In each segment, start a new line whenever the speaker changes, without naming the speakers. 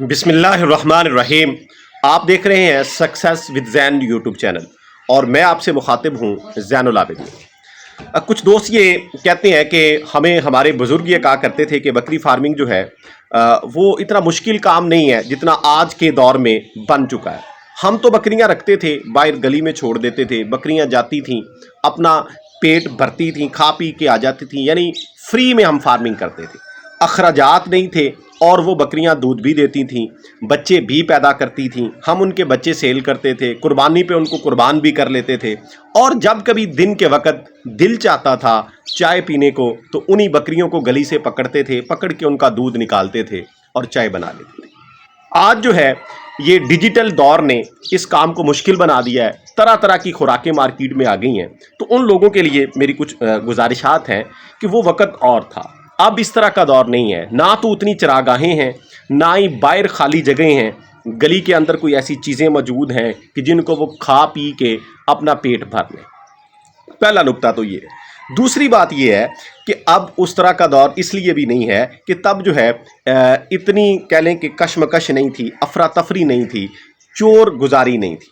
बिस्मिल्लाहिर्रहमानिर्रहीम। आप देख रहे हैं success with Jain YouTube channel और मैं आपसे मुखातिब हूँ ज़ैनुल आबिदीन। कुछ दोस्त ये कहते हैं कि हमें हमारे बुज़ुर्ग ये कहा करते थे कि बकरी फार्मिंग जो है वो इतना मुश्किल काम नहीं है जितना आज के दौर में बन चुका है। हम तो बकरियां रखते थे, बाहर गली में छोड़ देते थे, बकरियां जाती थीं, अपना पेट भरती थीं, खा पी के आ जाती थीं, यानी फ्री में हम फार्मिंग करते थे। अखराजात नहीं थे और वो बकरियां दूध भी देती थीं, बच्चे भी पैदा करती थीं, हम उनके बच्चे सेल करते थे, कुर्बानी पे उनको कुर्बान भी कर लेते थे। और जब कभी दिन के वक़्त दिल चाहता था चाय पीने को तो उन्हीं बकरियों को गली से पकड़ते थे, पकड़ के उनका दूध निकालते थे और चाय बना लेते थे। आज जो है ये डिजिटल दौर ने इस काम को मुश्किल बना दिया है, तरह तरह की खुराकें मार्केट में आ गई हैं। तो उन लोगों के लिए मेरी कुछ गुजारिशात हैं कि वो वक़्त और था, अब इस तरह का दौर नहीं है। ना तो उतनी चरागाहें हैं, ना ही बाहर खाली जगह हैं, गली के अंदर कोई ऐसी चीज़ें मौजूद हैं कि जिनको वो खा पी के अपना पेट भर लें। पहला नुक्ता तो ये है। दूसरी बात ये है कि अब उस तरह का दौर इसलिए भी नहीं है कि तब जो है इतनी कह लें कि कशमकश नहीं थी, अफरा तफरी नहीं थी, चोर गुजारी नहीं थी,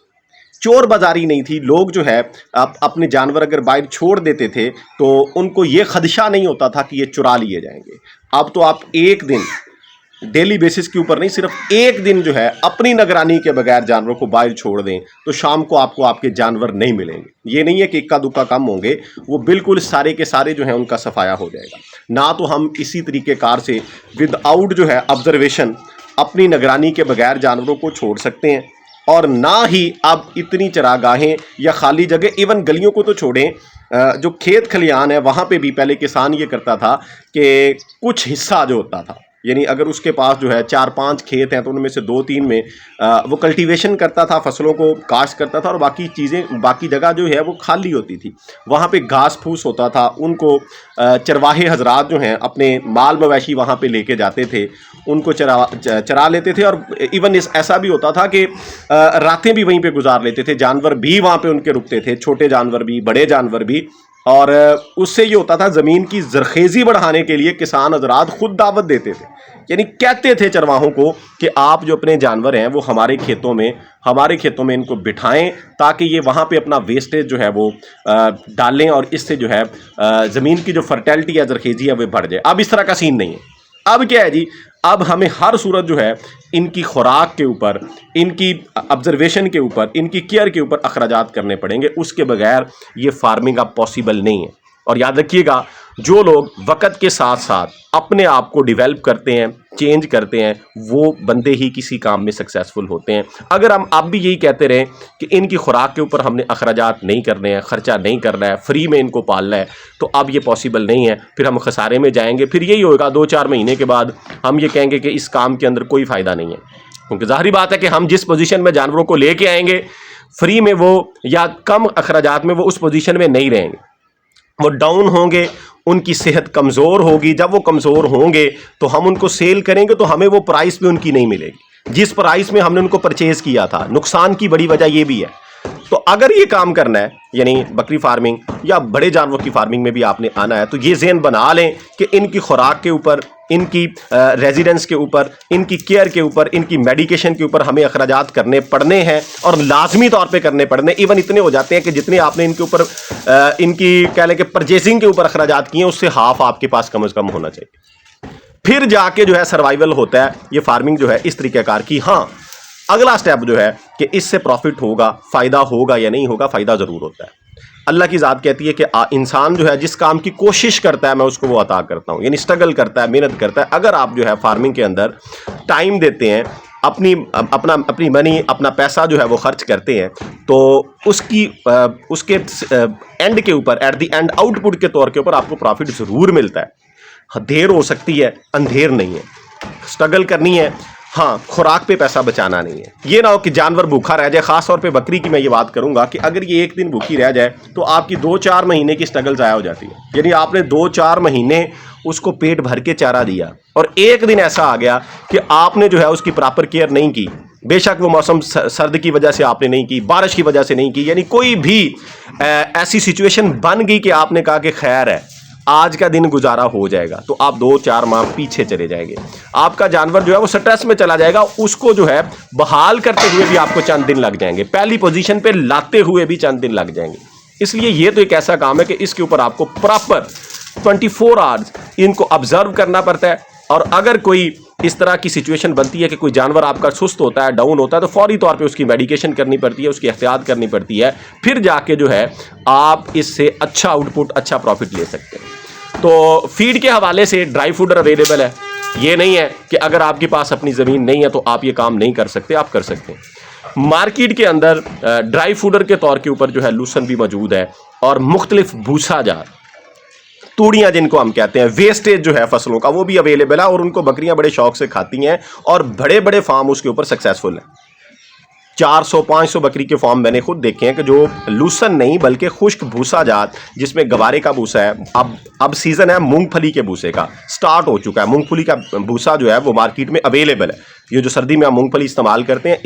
चोर बाजारी नहीं थी। लोग जो है अपने जानवर अगर बाहर छोड़ देते थे तो उनको ये खदशा नहीं होता था कि ये चुरा लिए जाएंगे। अब तो आप एक दिन डेली बेसिस के ऊपर नहीं, सिर्फ एक दिन जो है अपनी निगरानी के बगैर जानवरों को बाहर छोड़ दें तो शाम को आपको आपके जानवर नहीं मिलेंगे। ये नहीं है कि इक्का दुक्का कम होंगे, वो बिल्कुल सारे के सारे जो है उनका सफाया हो जाएगा। ना तो हम इसी तरीके कार से विदाउट जो है ऑब्जर्वेशन अपनी निगरानी के बगैर जानवरों को छोड़ सकते हैं, और ना ही अब इतनी चरागाहें या खाली जगह, इवन गलियों को तो छोड़ें, जो खेत खलियान है वहाँ पे भी पहले किसान ये करता था कि कुछ हिस्सा जो होता था, यानी अगर उसके पास जो है 4-5 खेत हैं तो उनमें से 2-3 में वो कल्टीवेशन करता था, फसलों को काश्त करता था, और बाकी चीज़ें, बाकी जगह जो है वो खाली होती थी। वहाँ पे घास फूस होता था, उनको चरवाहे हजरात जो हैं अपने माल मवेशी वहाँ पे लेके जाते थे, उनको चरा लेते थे। और इवन ऐसा भी होता था कि रातें भी वहीं पे गुजार लेते थे, जानवर भी वहाँ पे उनके रुकते थे, छोटे जानवर भी, बड़े जानवर भी। और उससे ये होता था, ज़मीन की ज़रखेज़ी बढ़ाने के लिए किसान हजरात खुद दावत देते थे, यानी कहते थे चरवाहों को कि आप जो अपने जानवर हैं वो हमारे खेतों में इनको बिठाएं ताकि ये वहाँ पे अपना वेस्टेज जो है वो डालें और इससे जो है ज़मीन की जो फर्टिलिटी या ज़रखेज़ी है वो बढ़ जाए। अब इस तरह का सीन नहीं है। अब क्या है जी, अब हमें हर सूरत जो है इनकी खुराक के ऊपर, इनकी ऑब्जर्वेशन के ऊपर, इनकी केयर के ऊपर अखराजात करने पड़ेंगे, उसके बगैर ये फार्मिंग अब पॉसिबल नहीं है। और याद रखिएगा, जो लोग वक़्त के साथ साथ अपने आप को डेवलप करते हैं, चेंज करते हैं, वो बंदे ही किसी काम में सक्सेसफुल होते हैं। अगर हम आप भी यही कहते रहें कि इनकी खुराक के ऊपर हमने अखराजात नहीं करने हैं, ख़र्चा नहीं करना है, फ्री में इनको पालना है, तो अब ये पॉसिबल नहीं है। फिर हम खसारे में जाएंगे। फिर यही होगा, 2-4 महीने के बाद हम ये कहेंगे कि इस काम के अंदर कोई फ़ायदा नहीं है, क्योंकि ज़ाहिर बात है कि हम जिस पोजीशन में जानवरों को लेके आएंगे फ्री में, वो या कम अखराजात में, वो उस पोजीशन में नहीं रहेंगे, वो डाउन होंगे, उनकी सेहत कमज़ोर होगी। जब वो कमज़ोर होंगे तो हम उनको सेल करेंगे तो हमें वो प्राइस भी उनकी नहीं मिलेगी जिस प्राइस में हमने उनको परचेज़ किया था। नुकसान की बड़ी वजह ये भी है। तो अगर ये काम करना है, यानी बकरी फार्मिंग या बड़े जानवरों की फार्मिंग में भी आपने आना है, तो ये ज़हन बना लें कि इनकी खुराक के ऊपर, इनकी रेजिडेंस के ऊपर, इनकी केयर के ऊपर, इनकी मेडिकेशन के ऊपर हमें अखराजात करने पड़ने हैं, और लाजमी तौर पे करने पड़ने। इवन इतने हो जाते हैं कि जितने आपने इनके ऊपर इनकी कह लें कि परचेजिंग के ऊपर अखराजात किए हैं, उससे हाफ आपके पास कम से कम होना चाहिए। फिर जाके जो है सर्वाइवल होता है ये फार्मिंग जो है इस तरीक़ेकार की। हाँ, अगला स्टेप जो है कि इससे प्रॉफिट होगा, फ़ायदा होगा या नहीं होगा, फ़ायदा ज़रूर होता है। अल्लाह की ज़ात कहती है कि इंसान जो है जिस काम की कोशिश करता है मैं उसको वो अता करता हूँ, यानी स्ट्रगल करता है, मेहनत करता है। अगर आप जो है फार्मिंग के अंदर टाइम देते हैं, अपनी मनी, अपना पैसा जो है वो खर्च करते हैं, तो उसके एंड के ऊपर, एट द एंड आउटपुट के तौर के ऊपर आपको प्रॉफिट ज़रूर मिलता है। देर हो सकती है, अंधेर नहीं है। स्ट्रगल करनी है, हाँ, खुराक पे पैसा बचाना नहीं है। ये ना हो कि जानवर भूखा रह जाए। ख़ास तौर पे बकरी की मैं ये बात करूंगा कि अगर ये एक दिन भूखी रह जाए तो आपकी 2-4 महीने की स्ट्रगल ज़ाया हो जाती है। यानी आपने 2-4 महीने उसको पेट भर के चारा दिया, और एक दिन ऐसा आ गया कि आपने जो है उसकी प्रॉपर केयर नहीं की। बेशक वो मौसम सर्द की वजह से आपने नहीं की, बारिश की वजह से नहीं की, यानी कोई भी ऐसी सिचुएशन बन गई कि आपने कहा कि खैर है, आज का दिन गुजारा हो जाएगा तो आप 2-4 माह पीछे चले जाएंगे। आपका जानवर जो है वो स्ट्रेस में चला जाएगा, उसको जो है बहाल करते हुए भी आपको चंद दिन लग जाएंगे, पहली पोजीशन पे लाते हुए भी चंद दिन लग जाएंगे। इसलिए ये तो एक ऐसा काम है कि इसके ऊपर आपको प्रॉपर 24 आवर्स इनको ऑब्जर्व करना पड़ता है। और अगर कोई इस तरह की सिचुएशन बनती है कि कोई जानवर आपका सुस्त होता है, डाउन होता है, तो फौरी तौर पे उसकी मेडिकेशन करनी पड़ती है, उसकी एहतियात करनी पड़ती है, फिर जाके जो है आप इससे अच्छा आउटपुट, अच्छा प्रॉफिट ले सकते हैं। तो फीड के हवाले से ड्राई फूडर अवेलेबल है। ये नहीं है कि अगर आपके पास अपनी ज़मीन नहीं है तो आप ये काम नहीं कर सकते, आप कर सकते हैं। मार्केट के अंदर ड्राई फूडर के तौर के ऊपर जो है लूसन भी मौजूद है और मुख्तलिफ भूसा जार, तूड़ियाँ जिनको हम कहते हैं, वेस्टेज जो है फसलों का, वो भी अवेलेबल है और उनको बकरियां बड़े शौक से खाती हैं और बड़े बड़े फार्म उसके ऊपर सक्सेसफुल हैं। 400-500 बकरी के फार्म मैंने खुद देखे हैं कि जो लूसन नहीं बल्कि खुश्क भूसा जात, जिसमें गवारे का भूसा है। अब सीज़न है मूंगफली के भूसे का, स्टार्ट हो चुका है। मूंगफली का भूसा जो है वो मार्केट में अवेलेबल है। ये जो सर्दी में हम मूंगफली इस्तेमाल करते हैं,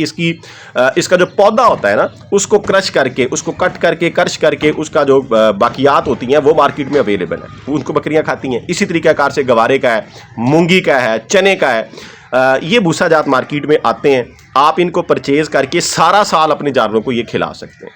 इसका जो पौधा होता है ना, उसको क्रश करके, उसको कट करके, क्रश करके, उसका जो बाकियात होती हैं वो मार्केट में अवेलेबल है, उनको बकरियां खाती हैं। इसी तरीक़ाकार से गवारे का है, मूंगी का है, चने का है। ये भूसा जात मार्केट में आते हैं। आप इनको परचेज़ करके सारा साल अपने जानवरों को ये खिला सकते हैं।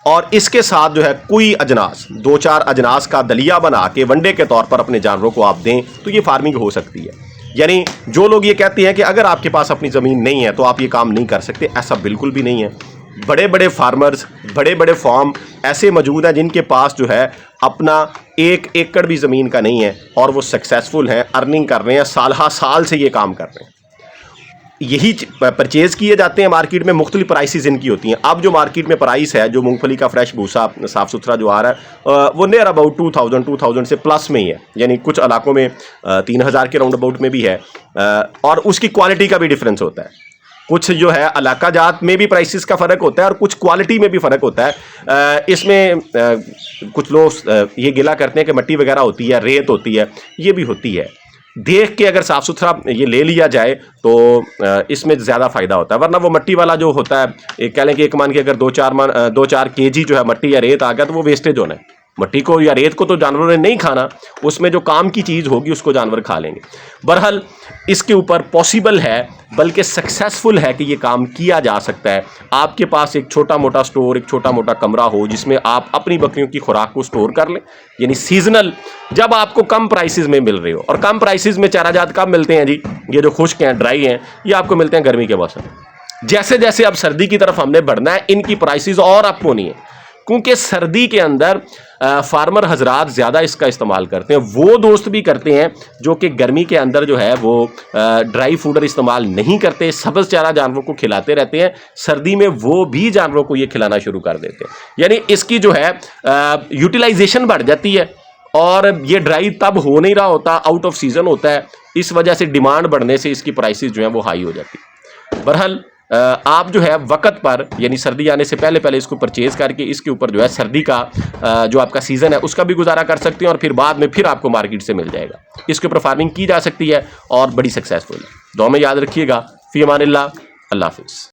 और इसके साथ जो है कोई अजनास, 2-4 अजनास का दलिया बना के वनडे के तौर पर अपने जानवरों को आप दें तो ये फार्मिंग हो सकती है। यानी जो लोग ये कहते हैं कि अगर आपके पास अपनी ज़मीन नहीं है तो आप ये काम नहीं कर सकते, ऐसा बिल्कुल भी नहीं है। बड़े बड़े फार्मर्स, बड़े बड़े फार्म ऐसे मौजूद हैं जिनके पास जो है अपना 1 एकड़ भी ज़मीन का नहीं है और वो सक्सेसफुल हैं, अर्निंग कर रहे हैं, साल से ये काम कर रहे हैं। यही परचेज़ किए जाते हैं मार्केट में, मुख्तलिफ प्राइसेस इनकी होती हैं। अब जो मार्केट में प्राइस है, जो मूंगफली का फ्रेश भूसा साफ़ सुथरा जो आ रहा है, वो नियर अबाउट 2000 से प्लस में ही है। यानी कुछ इलाकों में 3000 के राउंड अबाउट में भी है। और उसकी क्वालिटी का भी डिफरेंस होता है। कुछ जो है इलाका जात में भी प्राइसेस का फ़र्क होता है और कुछ क्वालिटी में भी फ़र्क होता है। इसमें कुछ लोग ये गिला करते हैं कि मिट्टी वगैरह होती है, रेत होती है, ये भी होती है। देख के अगर साफ़ सुथरा ये ले लिया जाए तो इसमें ज़्यादा फ़ायदा होता है। वरना वो मिट्टी वाला जो होता है, कह लें कि एक मान के अगर 2-4 केजी जो है मिट्टी या रेत आ गया तो वो वेस्टेज होना है। मिट्टी को या रेत को तो जानवरों ने नहीं खाना, उसमें जो काम की चीज़ होगी उसको जानवर खा लेंगे। बहरहाल इसके ऊपर पॉसिबल है, बल्कि सक्सेसफुल है कि ये काम किया जा सकता है। आपके पास एक छोटा मोटा स्टोर, एक छोटा मोटा कमरा हो जिसमें आप अपनी बकरियों की खुराक को स्टोर कर लें। यानी सीजनल, जब आपको कम प्राइसेस में मिल रही हो। और कम प्राइसेस में चारा जात कब मिलते हैं जी? ये जो खुश्क हैं, ड्राई हैं, ये आपको मिलते हैं गर्मी के मौसम। जैसे जैसे अब सर्दी की तरफ हमने बढ़ना है, इनकी प्राइसेस और अप होनी है, क्योंकि सर्दी के अंदर फार्मर हजरात ज़्यादा इसका इस्तेमाल करते हैं। वो दोस्त भी करते हैं जो कि गर्मी के अंदर जो है वो ड्राई फूडर इस्तेमाल नहीं करते, सब्ज़ चारा जानवरों को खिलाते रहते हैं। सर्दी में वो भी जानवरों को ये खिलाना शुरू कर देते हैं। यानी इसकी जो है यूटिलाइजेशन बढ़ जाती है और ये ड्राई तब हो नहीं रहा होता, आउट ऑफ सीज़न होता है। इस वजह से डिमांड बढ़ने से इसकी प्राइसेस जो है वो हाई हो जाती है। बहरहाल आप जो है वक्त पर, यानी सर्दी आने से पहले पहले इसको परचेज़ करके इसके ऊपर जो है सर्दी का जो आपका सीज़न है उसका भी गुजारा कर सकते हैं और फिर बाद में फिर आपको मार्केट से मिल जाएगा। इसके ऊपर फार्मिंग की जा सकती है और बड़ी सक्सेसफुल है। दुआ में याद रखिएगा। फ़ी अमानिल्लाह, अल्लाह हाफ़िज़।